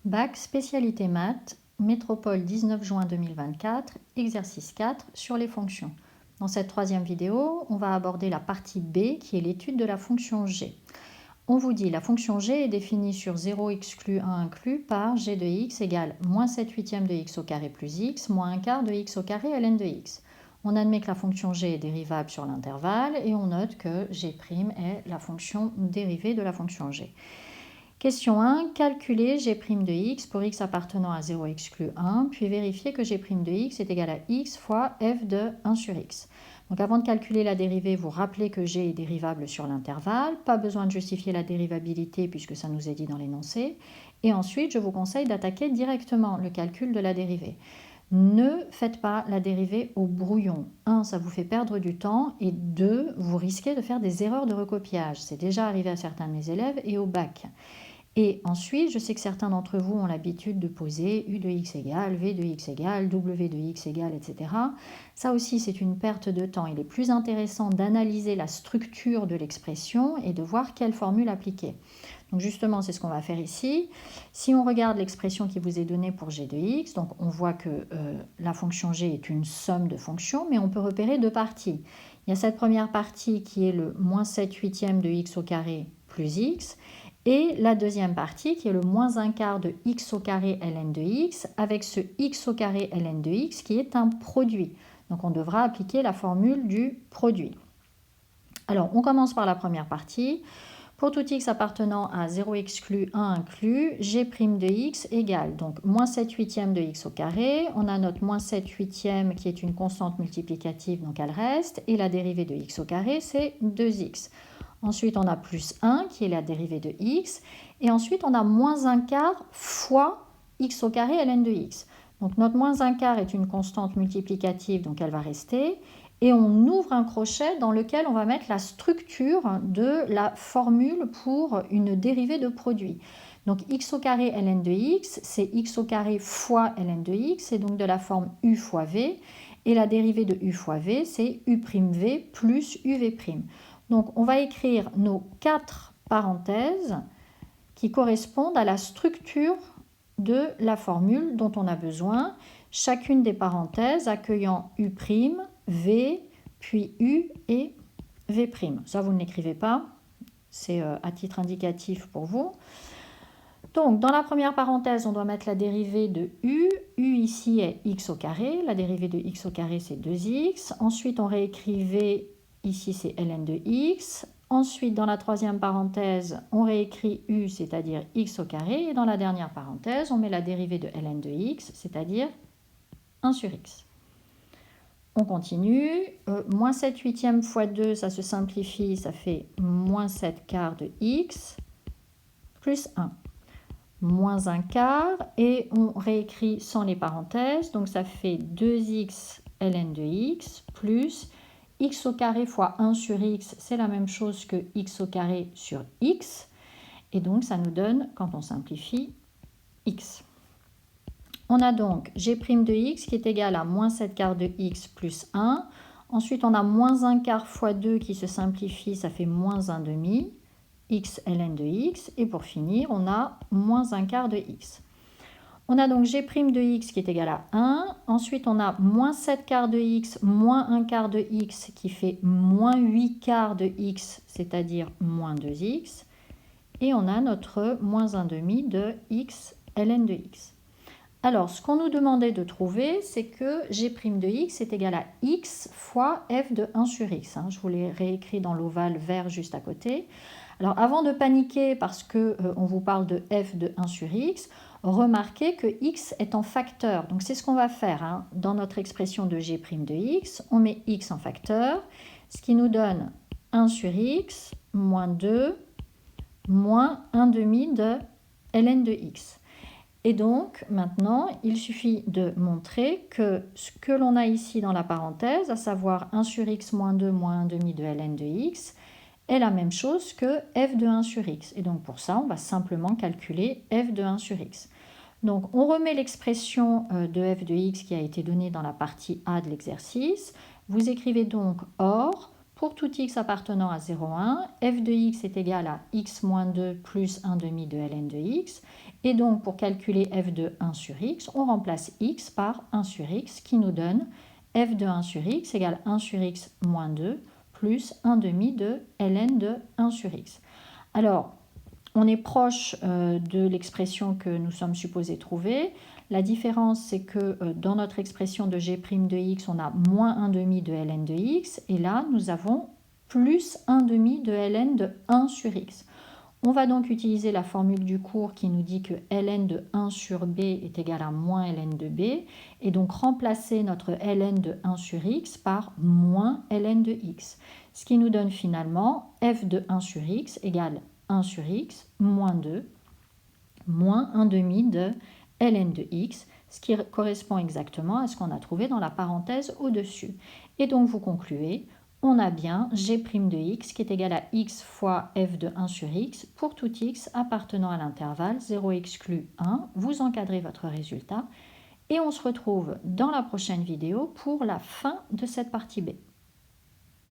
Bac spécialité maths, Métropole 19 juin 2024, exercice 4 sur les fonctions. Dans cette troisième vidéo, on va aborder la partie B qui est l'étude de la fonction g. On vous dit la fonction g est définie sur 0 exclu 1 inclus par g de x égale moins 7 huitièmes de x au carré plus x moins 1 quart de x au carré ln de x. On admet que la fonction g est dérivable sur l'intervalle et on note que g' est la fonction dérivée de la fonction g. Question 1. Calculer g' de x pour x appartenant à 0 exclu 1, puis vérifier que g' de x est égal à x fois f de 1 sur x. Donc avant de calculer la dérivée, vous rappelez que g est dérivable sur l'intervalle. Pas besoin de justifier la dérivabilité puisque ça nous est dit dans l'énoncé. Et ensuite, je vous conseille d'attaquer directement le calcul de la dérivée. Ne faites pas la dérivée au brouillon. 1, ça vous fait perdre du temps. Et 2, vous risquez de faire des erreurs de recopiage. C'est déjà arrivé à certains de mes élèves et au bac. Et ensuite, je sais que certains d'entre vous ont l'habitude de poser u de x égale, v de x égale, w de x égale, etc. Ça aussi, c'est une perte de temps. Il est plus intéressant d'analyser la structure de l'expression et de voir quelle formule appliquer. Donc justement, c'est ce qu'on va faire ici. Si on regarde l'expression qui vous est donnée pour g de x, donc on voit que la fonction g est une somme de fonctions, mais on peut repérer deux parties. Il y a cette première partie qui est le moins 7 huitièmes de x au carré plus x, et la deuxième partie qui est le moins 1 quart de x au carré ln de x avec ce x au carré ln de x qui est un produit. Donc on devra appliquer la formule du produit. Alors on commence par la première partie. Pour tout x appartenant à 0 exclu 1 inclus, g' de x égale donc moins 7 huitièmes de x au carré. On a notre moins 7 huitièmes qui est une constante multiplicative, donc elle reste. Et la dérivée de x au carré, c'est 2x. Ensuite, on a plus 1 qui est la dérivée de x. Et ensuite, on a moins 1 quart fois x au carré ln de x. Donc notre moins 1 quart est une constante multiplicative, donc elle va rester. Et on ouvre un crochet dans lequel on va mettre la structure de la formule pour une dérivée de produit. Donc x au carré ln de x, c'est x au carré fois ln de x, c'est donc de la forme u fois v. Et la dérivée de u fois v, c'est u'v plus uv'. Donc on va écrire nos 4 parenthèses qui correspondent à la structure de la formule dont on a besoin, chacune des parenthèses accueillant u', v, puis u et v'. Ça, vous ne l'écrivez pas, c'est à titre indicatif pour vous. Donc, dans la première parenthèse, on doit mettre la dérivée de u. U ici est x au carré. La dérivée de x au carré, c'est 2x. Ensuite, on réécrit v. Ici, c'est ln de x. Ensuite, dans la troisième parenthèse, on réécrit u, c'est-à-dire x au carré. Et dans la dernière parenthèse, on met la dérivée de ln de x, c'est-à-dire 1 sur x. On continue. Moins 7 huitièmes fois 2, ça se simplifie, ça fait moins 7 quarts de x plus 1. Moins 1 quart, et on réécrit sans les parenthèses, donc ça fait 2x ln de x plus x au carré fois 1 sur x, c'est la même chose que x au carré sur x, et donc ça nous donne, quand on simplifie, x. On a donc g' de x qui est égal à moins 7 quarts de x plus 1. Ensuite, on a moins 1 quart fois 2 qui se simplifie, ça fait moins 1 demi, x ln de x. Et pour finir, on a moins 1 quart de x. On a donc g' de x qui est égal à 1. Ensuite, on a moins 7 quarts de x moins 1 quart de x qui fait moins 8 quarts de x, c'est-à-dire moins 2x. Et on a notre moins 1 demi de x ln de x. Alors, ce qu'on nous demandait de trouver, c'est que g' de x est égal à x fois f de 1 sur x. Je vous l'ai réécrit dans l'ovale vert juste à côté. Alors, avant de paniquer parce qu'on vous parle de f de 1 sur x, remarquez que x est en facteur. Donc, c'est ce qu'on va faire dans notre expression de g' de x. On met x en facteur, ce qui nous donne 1 sur x moins 2 moins 1 demi de ln de x. Et donc, maintenant, il suffit de montrer que ce que l'on a ici dans la parenthèse, à savoir 1 sur x moins 2 moins 1 demi de ln de x, est la même chose que f de 1 sur x. Et donc, pour ça, on va simplement calculer f de 1 sur x. Donc, on remet l'expression de f de x qui a été donnée dans la partie A de l'exercice. Vous écrivez donc or, pour tout x appartenant à 0,1, f de x est égal à x moins 2 plus 1 demi de ln de x. Et donc, pour calculer f de 1 sur x, on remplace x par 1 sur x, qui nous donne f de 1 sur x égale 1 sur x moins 2 plus 1 demi de ln de 1 sur x. Alors, on est proche de l'expression que nous sommes supposés trouver. La différence, c'est que dans notre expression de g' de x, on a moins 1 demi de ln de x, et là, nous avons plus 1 demi de ln de 1 sur x. On va donc utiliser la formule du cours qui nous dit que ln de 1 sur b est égal à moins ln de b, et donc remplacer notre ln de 1 sur x par moins ln de x, ce qui nous donne finalement f de 1 sur x égale 1 sur x moins 2 moins 1 demi de ln de x, ce qui correspond exactement à ce qu'on a trouvé dans la parenthèse au-dessus. Et donc vous concluez, on a bien g' de x qui est égal à x fois f de 1 sur x pour tout x appartenant à l'intervalle 0 exclu 1. Vous encadrez votre résultat et on se retrouve dans la prochaine vidéo pour la fin de cette partie B.